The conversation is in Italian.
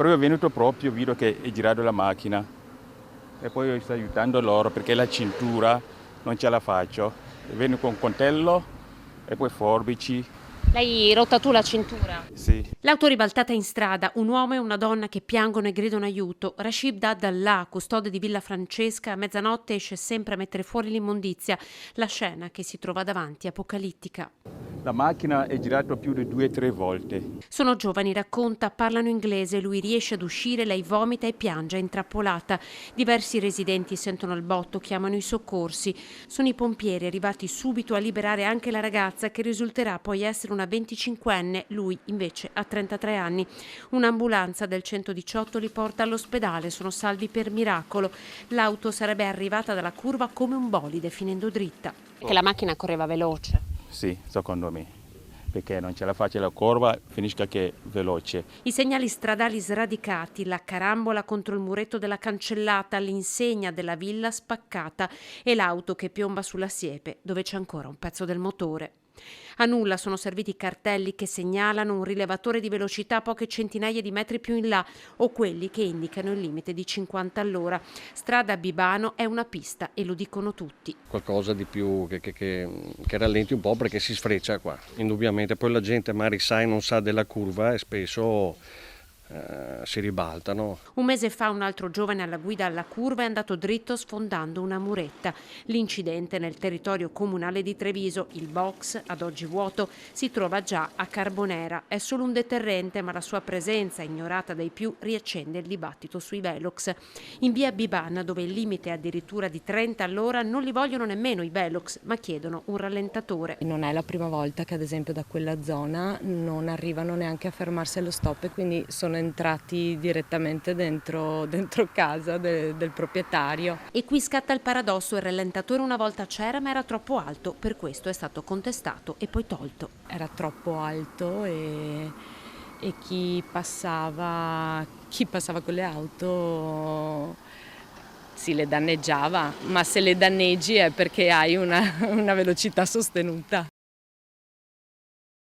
Però è venuto proprio, vedo che è girato la macchina e poi sto aiutando loro perché la cintura non ce la faccio. Vengo con coltello e poi forbici. L'hai rotta tu la cintura? Sì. L'auto ribaltata in strada, un uomo e una donna che piangono e gridano aiuto. Rashid Abdallah, custode di Villa Francesca, a mezzanotte esce sempre a mettere fuori l'immondizia. La scena che si trova davanti, apocalittica. La macchina è girata più di 2 o 3 volte. Sono giovani, racconta, parlano inglese, lui riesce ad uscire, lei vomita e piange, è intrappolata. Diversi residenti sentono il botto, chiamano i soccorsi. Sono i pompieri arrivati subito a liberare anche la ragazza che risulterà poi essere una 25enne, lui invece ha 33 anni. Un'ambulanza del 118 li porta all'ospedale, sono salvi per miracolo. L'auto sarebbe arrivata dalla curva come un bolide, finendo dritta. Che la macchina correva veloce. Sì, secondo me, perché non ce la faccio la curva, finisca che è veloce. I segnali stradali sradicati, la carambola contro il muretto della cancellata, l'insegna della villa spaccata e l'auto che piomba sulla siepe, dove c'è ancora un pezzo del motore. A nulla sono serviti cartelli che segnalano un rilevatore di velocità poche centinaia di metri più in là o quelli che indicano il limite di 50 all'ora. Strada Bibano è una pista e lo dicono tutti. Qualcosa di più che rallenti un po' perché si sfreccia qua, indubbiamente. Poi la gente magari sa e non sa della curva e spesso si ribaltano. Un mese fa un altro giovane alla guida alla curva è andato dritto sfondando una muretta. L'incidente nel territorio comunale di Treviso, il box, ad oggi vuoto, si trova già a Carbonera. È solo un deterrente, ma la sua presenza, ignorata dai più, riaccende il dibattito sui velox. In via Bibana, dove il limite è addirittura di 30 all'ora, non li vogliono nemmeno i velox, ma chiedono un rallentatore. Non è la prima volta che ad esempio da quella zona non arrivano neanche a fermarsi allo stop e quindi sono entrati direttamente dentro casa del proprietario. E qui scatta il paradosso, il rallentatore una volta c'era ma era troppo alto, per questo è stato contestato e poi tolto. Era troppo alto e chi passava con le auto si le danneggiava, ma se le danneggi è perché hai una velocità sostenuta.